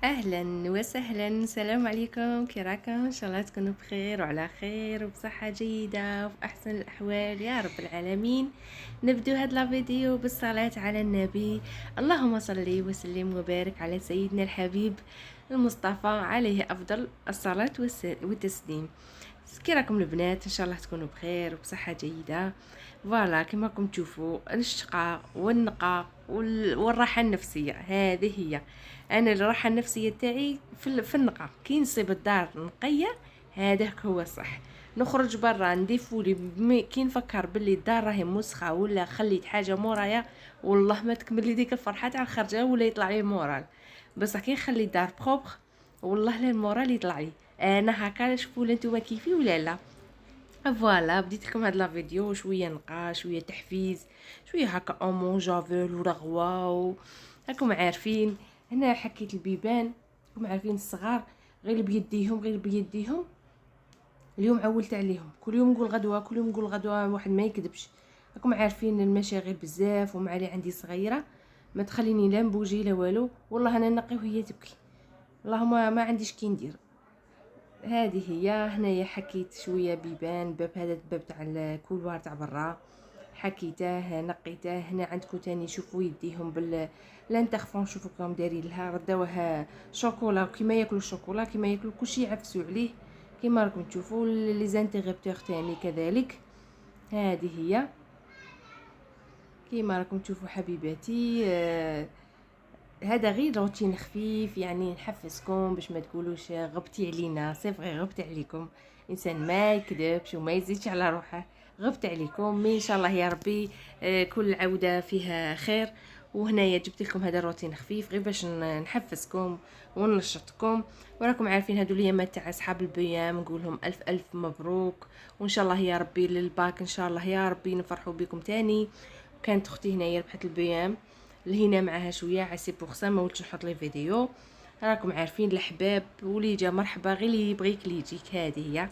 اهلا وسهلا، السلام عليكم، كي راكم؟ ان شاء الله تكونوا بخير وعلى خير وبصحه جيده وفي احسن الاحوال يا رب العالمين. نبدو هذا الفيديو بالصلاه على النبي. اللهم صل وسلم وبارك على سيدنا الحبيب المصطفى عليه افضل الصلاه والتسليم. كي راكم البنات؟ ان شاء الله تكونوا بخير وبصحه جيده. فوالا كما راكم تشوفوا الشقاء والنقاء والراحه النفسيه هذه هي. انا الراحه النفسيه تاعي في النقاء، كي نصيب الدار نقيه هذاك هو صح. نخرج برا نديفولي كي نفكر باللي الدار راهي مسخه ولا خليت حاجه مورايا، والله ما تكمل لي ديك الفرحه تاع الخرجه ولا يطلع لي المورال. بصح كي نخلي الدار بروبر والله لا المورال يطلع لي. انا هكا، شوفوا نتوما كيفي ولا لا؟ فوالا بديت لكم هاد لا فيديو شويه نقاش شويه تحفيز شويه هكا امون جافيل ورغوه راكم عارفين. هنا حكيت البيبان، راكم عارفين الصغار غير بيديهم غير بيديهم. اليوم عولت عليهم كل يوم نقول غدوه، كل يوم نقول غدوه، واحد ما يكذبش. راكم عارفين المشاغل بزاف ومع لي عندي صغيره ما تخليني لا نبوجي لا والو. والله انا نقي وهي تبكي، والله ما عنديش كي ندير. هذه هي. هنايا حكيت شويه بيبان، باب هذا الباب تاع الكولوار تاع برا حكيته نقيته. هنا عندكم تاني شوفوا يديهم لانترفون، شوفوا كم دايرين لها، رداوها شوكولا كيما ياكلوا الشوكولا كيما ياكلوا كلشي يعفسوا عليه كيما راكم تشوفوا. لي زانتيغيبتور تاني كذلك. هذه هي كيما راكم تشوفوا حبيباتي. هذا غير روتين خفيف يعني نحفزكم باش ما تقولوش غبتي علينا. سي فغي غبت عليكم، انسان ما يكذبش وما يزيدش على روحه. غبت عليكم مي ان شاء الله يا ربي كل عوده فيها خير. وهنايا جبت لكم هذا الروتين خفيف غير باش نحفزكم وننشطكم. وراكم عارفين هادو الايامات تاع اصحاب البيام نقولهم الف الف مبروك، وان شاء الله يا ربي للباك ان شاء الله يا ربي نفرحوا بكم تاني. كانت اختي هنايا ربحت البيام لهنا معاها شويه عسي بوغسا ما ولتش نحط لي فيديو. راكم عارفين الحباب ولي جا مرحبا غير اللي يبغيك اللي يجيك. هذه هي.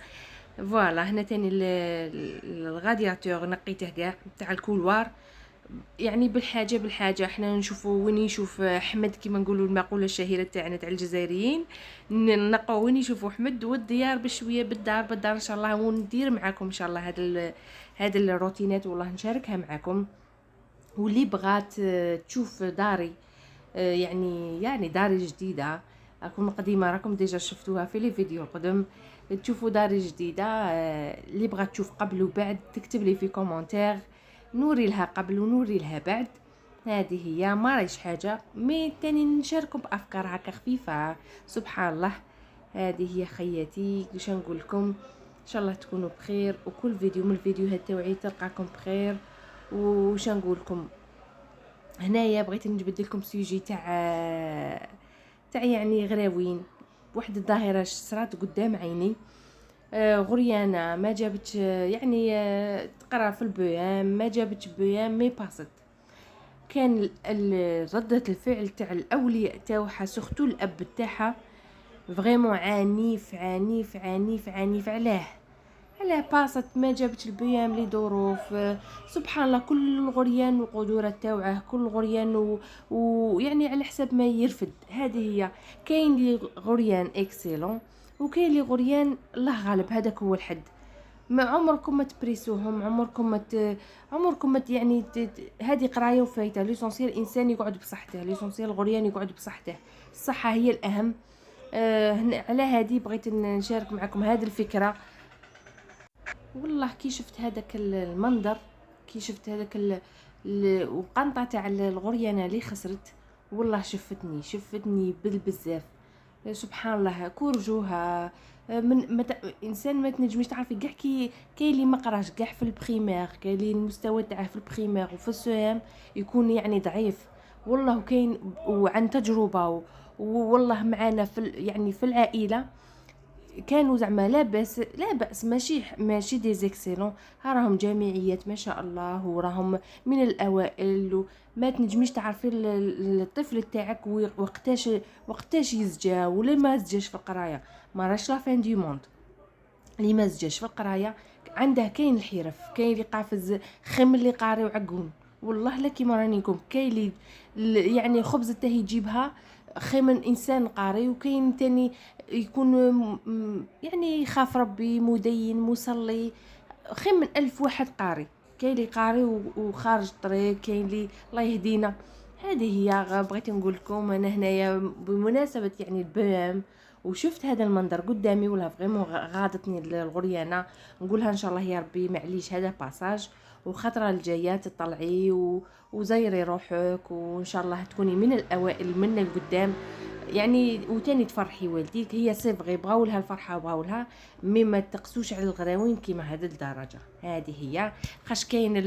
فوالا هنا تاني الغادياتور نقيته كاع تاع الكولوار، يعني بالحاجه احنا نشوفوا وين يشوف احمد كيما نقولوا المقوله الشهيره تاعنا تاع الجزائريين. نقوا وين يشوفوا احمد والديار بشويه بالدار ان شاء الله. وندير معاكم ان شاء الله هاد الروتينات والله نشاركها معاكم. واللي بغات تشوف داري يعني داري جديده، راكم قديمه راكم ديجا شفتوها في لي فيديو القدم. تشوفوا داري جديده اللي بغات تشوف قبل وبعد تكتب لي في كومونتير، نوري لها قبل ونوري لها بعد. هذه هي ما رايش حاجه مي تاني نشاركوا بافكار هكا خفيفه. سبحان الله. هذه هي خياتي واش نقول لكم. ان شاء الله تكونوا بخير وكل فيديو من الفيديوهات تاوعي تلقاكم بخير. وش نقول لكم، هنايا بغيت نجبد لكم سوجي تاع يعني غراوين. واحد الظاهره صرات قدام عيني. غريانه ما جابتش يعني تقرا في البيام، ما جابتش بيام مي باست. كان ردة الفعل تاع الاولياء تاعها سختو الاب تاعها فريمون عنيف عنيف عنيف عنيف. علاه باصت ما جابتش البيام لي ظروف. سبحان الله كل غريان وقدورة تاوعه كل غريان ويعني على حسب ما يرفد. هذه هي. كاين لي غريان اكسيلون وكاين لي غريان الله غالب هذاك هو الحد. ما عمركم ما تبريسوهم، عمركم ما يعني هذه قرايه وفايته. ليسونسيال الانسان يقعد بصحته، ليسونسيال الغريان يقعد بصحته. الصحه هي الاهم. على هذه بغيت نشارك معكم هذه الفكره. والله كي شفت هذاك المنظر، كي شفت هذاك وقنطه تاع الغريانه اللي خسرت، والله شفتني بالبزاف. سبحان الله كورجوها من انسان ما تنجميش تعرفي كاع. كاين اللي ما قراش كاع في البريمير، كاين اللي المستوى تاعه في البريمير وفي السوام يكون يعني ضعيف. والله كاين وعن تجربه والله معانا يعني في العائله كانوا زعما لا بأس ماشي دي زيكسيلون. راهم جامعيات ما شاء الله وراهم من الاوائل. ما تنجميش تعرفي الطفل تاعك وقتاش يزجا ولا ما زجاش في القرايه. ما راش لا فين دي موند اللي ما زجاش في القرايه. عنده كاين الحرف، كاين اللي قافز خيم اللي قاري وعقون. والله لا كيما راني نقول كاين اللي يعني خبز حتى يجيبها خير من انسان قاري، وكاين تاني يكون يعني يخاف ربي، مدين، مصلي، خير من 1000 واحد قاري. كاين اللي قاري وخارج الطريق، كاين اللي الله يهدينا. هذه هي بغيت نقول لكم انا هنايا بمناسبه يعني البام، وشفت هذا المنظر قدامي ولا فريمون غاضتني الغريانه. نقولها ان شاء الله يا ربي معليش هذا باساج، وخطره الجايه تطلعي وزيري روحك، وان شاء الله تكوني من الاوائل من القدام يعني. وتاني تفرحي والديك، هي سي فغي بغاو لها الفرحه وبغاو لها، مي ما تقسوش على الغراوين كيما هذا الدرجه. هذه هي خاش كاين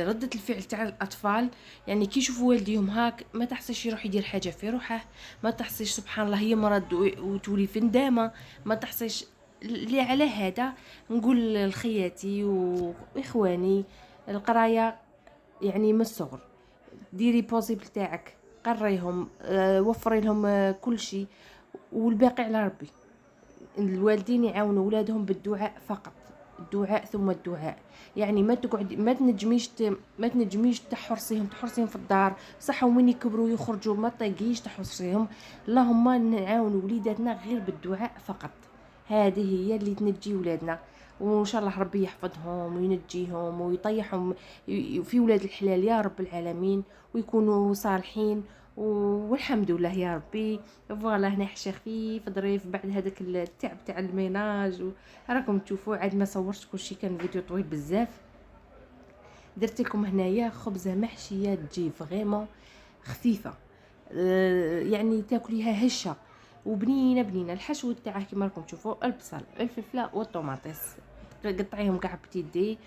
ردة الفعل تاع الاطفال، يعني كي يشوفوا والديهم هاك ما تحسش يروح يدير حاجه في روحه، ما تحسش سبحان الله يمرض وتولي في ندامه، ما تحسش. اللي على هذا نقول لخياتي واخواني، القرايه يعني من الصغر، ديري بوزيبل تاعك، قريهم، وفري لهم كل شيء، والباقي على ربي. الوالدين يعاونوا ولادهم بالدعاء فقط، الدعاء ثم الدعاء. يعني ما تقعد ما تنجميش تحرصيهم في الدار صح، ومن يكبروا يخرجوا ما تطيقيش تحرصيهم. اللهم نعاون وليداتنا غير بالدعاء فقط، هذه هي اللي تنجي ولادنا. وان شاء الله ربي يحفظهم وينجيهم ويطيحهم في ولاد الحلال يا رب العالمين، ويكونوا صالحين. والحمد لله يا ربي. فوالا هنا حشا خفيف ظريف بعد هذاك التعب تاع الميناج، راكم تشوفوا عاد ما صورتش كلشي، كان فيديو طويل بزاف. درت لكم هنايا خبزه محشيه تجي فريمون خفيفه، يعني تاكليها هشه وبنينه. الحشو تاعها كيما راكم تشوفوا البصل، الفلفله والطوماطيس، قطعيهم كاع بتيدي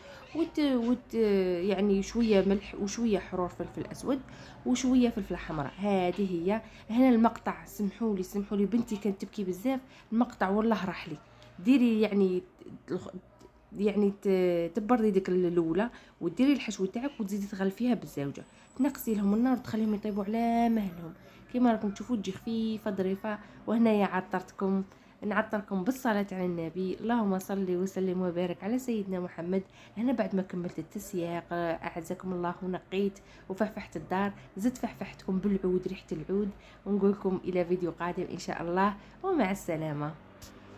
يعني شويه ملح وشويه حرور فلفل اسود وشويه فلفله حمراء. هذه هي. هنا المقطع سمحوا لي بنتي كانت تبكي بزاف، المقطع والله راح لي. ديري يعني تبردي ديك الاولى، وديري الحشو تاعك وتزيدي تغلفيها بالزوجه، تنقصي لهم النار وتخليهم يطيبوا على مهلهم كيما راكم تشوفوا، تجي خفيفه ظريفه. وهنايا نعطركم بالصلاة على النبي، اللهم صل وسلم وبارك على سيدنا محمد. هنا بعد ما كملت التسياق أعزكم الله ونقيت وفحفحت الدار، زدت فحفحتكم بالعود، ريحة العود. ونقولكم إلى فيديو قادم إن شاء الله، ومع السلامة.